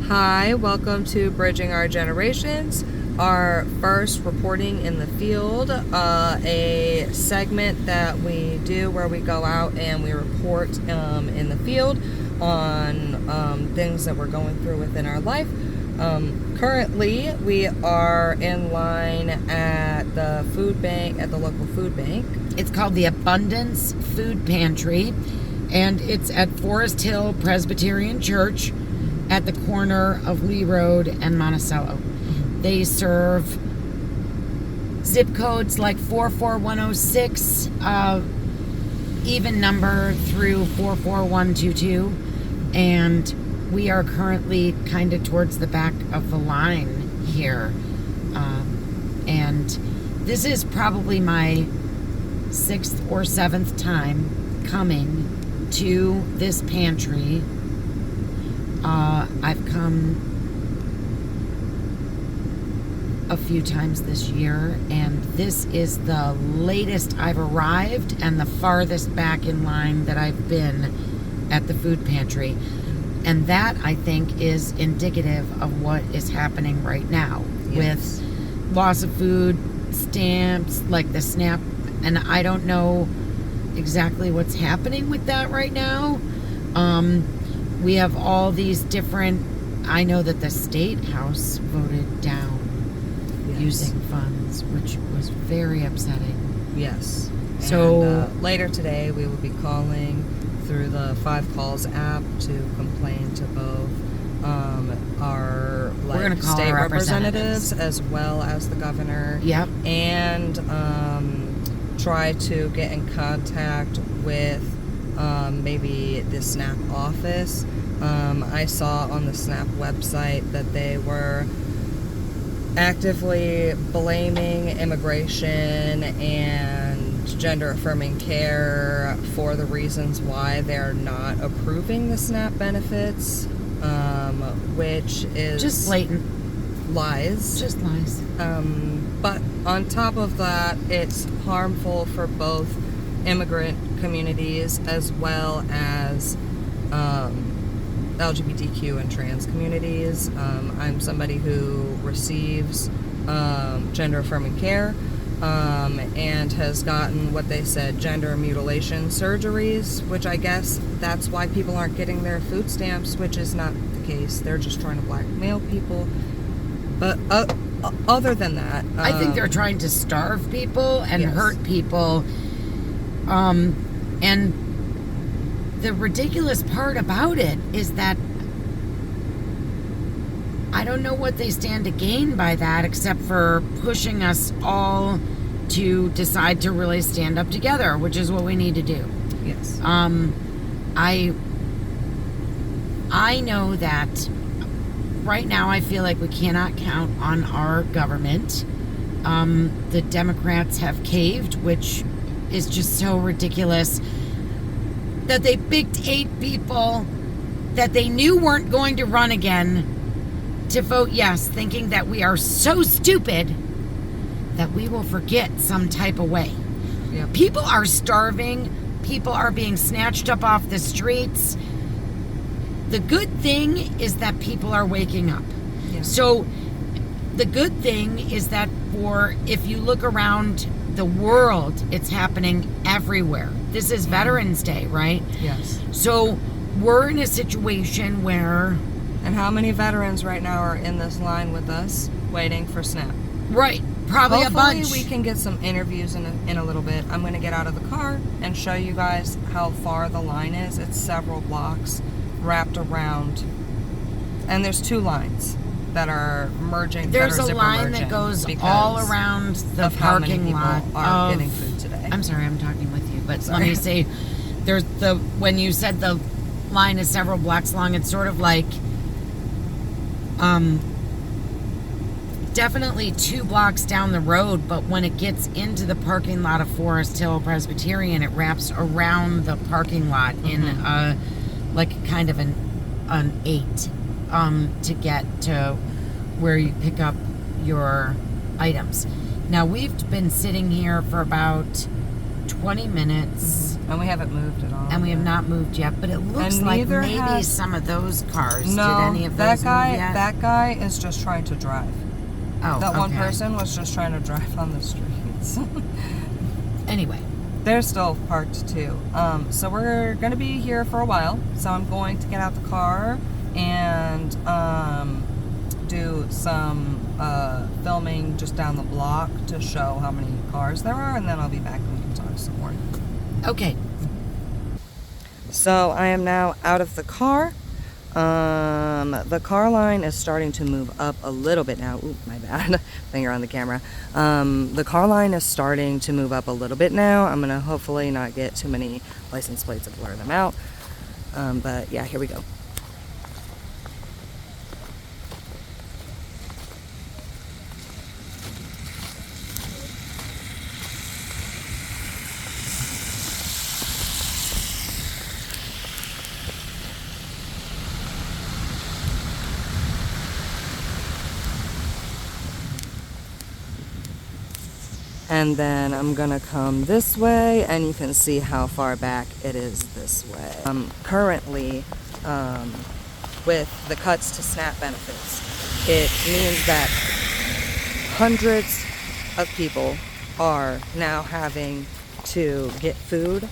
Hi, welcome to Bridging Our Generations, our first reporting in the field, a segment that we do where we go out and we report in the field on things that we're going through within our life. Currently, we are in line at the food bank, at the local food bank. It's called the Abundance Food Pantry, and it's at Forest Hill Presbyterian Church at the corner of Lee Road and Monticello. They serve zip codes like 44106, even number through 44122, and we are currently kind of towards the back of the line here. And this is probably my 6th or 7th time coming to this pantry. I've come a few times this year, and this is the latest I've arrived and the farthest back in line that I've been at the food pantry. And that, I think, is indicative of what is happening right now. Yes. With loss of food stamps, like the SNAP, and I don't know exactly what's happening with that right now. We have all these different, I know that the State House voted down using funds, which was very upsetting. Yes. So and, later today, we will be calling through the 5 Calls app to complain to both our state our representatives as well as the governor. Yep. And try to get in contact with maybe the SNAP office. I saw on the SNAP website that they were actively blaming immigration and gender-affirming care for the reasons why they're not approving the SNAP benefits, which is just blatant lies. Just lies. But on top of that, it's harmful for both immigrant communities as well as LGBTQ and trans communities. I'm somebody who receives gender-affirming care and has gotten what they said gender mutilation surgeries, which I guess that's why people aren't getting their food stamps, which is not the case. They're just trying to blackmail people. But other than that, I think they're trying to starve people and hurt people. And the ridiculous part about it is that I don't know what they stand to gain by that, except for pushing us all to decide to really stand up together, which is what we need to do. Yes. I know that right now I feel like we cannot count on our government. The Democrats have caved, which is just so ridiculous that they picked 8 people that they knew weren't going to run again to vote yes, thinking that we are so stupid that we will forget some type of way. Yep. People are starving. People are being snatched up off the streets. The good thing is that people are waking up. Yeah. So the good thing is that if you look around the world, it's happening everywhere. This is Veterans Day, right? Yes. So we're in a situation where... And how many veterans right now are in this line with us waiting for SNAP? Right. Probably a bunch. Hopefully we can get some interviews in a little bit. I'm going to get out of the car and show you guys how far the line is. It's several blocks wrapped around. And there's 2 lines that are merging. There's a line that goes all around the parking lot. Are getting food today. I'm sorry, I'm talking with you, but let me say, when you said the line is several blocks long, it's sort of like, definitely 2 blocks down the road, but when it gets into the parking lot of Forest Hill Presbyterian, it wraps around the parking lot in like kind of an 8 to get to where you pick up your items. Now, we've been sitting here for about 20 minutes. And we haven't moved at all. And we have not moved yet, but it looks And like neither maybe has- some of those cars. No, Did any of that those guy. move yet? That guy is just trying to drive. Oh, That one okay. person was just trying to drive on the streets. Anyway, They're still parked too. So we're gonna be here for a while. So I'm going to get out the car and do some filming just down the block to show how many cars there are, and then I'll be back and we can talk some more. okay. So I am now out of the car. The car line is starting to move up a little bit now. Ooh, my bad. Finger on the camera. The car line is starting to move up a little bit now. I'm gonna hopefully not get too many license plates to blur them out. But yeah, here we go. And then I'm gonna come this way, and you can see how far back it is this way. Currently, with the cuts to SNAP benefits, it means that hundreds of people are now having to get food,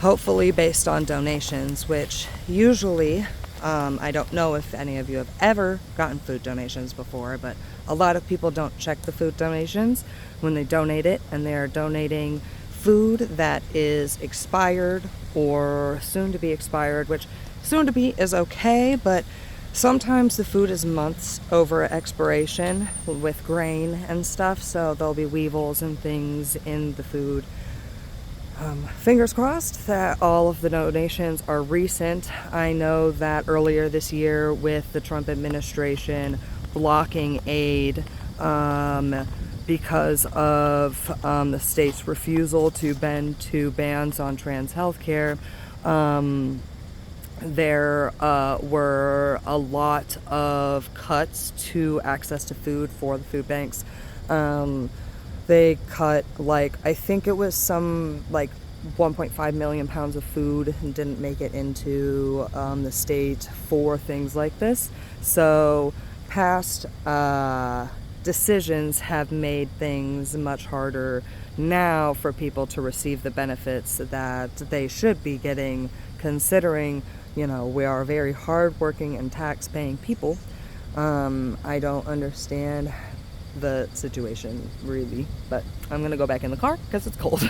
hopefully based on donations, which usually, I don't know if any of you have ever gotten food donations before, but a lot of people don't check the food donations when they donate it, and they're donating food that is expired or soon to be expired, which soon to be is okay, but sometimes the food is months over expiration with grain and stuff, so there'll be weevils and things in the food. Fingers crossed that all of the donations are recent. I know that earlier this year with the Trump administration blocking aid because of the state's refusal to bend to bans on trans health care, there were a lot of cuts to access to food for the food banks. They cut, like, I think it was some, like, 1.5 million pounds of food and didn't make it into the state for things like this. So past decisions have made things much harder now for people to receive the benefits that they should be getting, considering, you know, we are very hardworking and tax-paying people. I don't understand the situation really, but I'm gonna go back in the car because it's cold.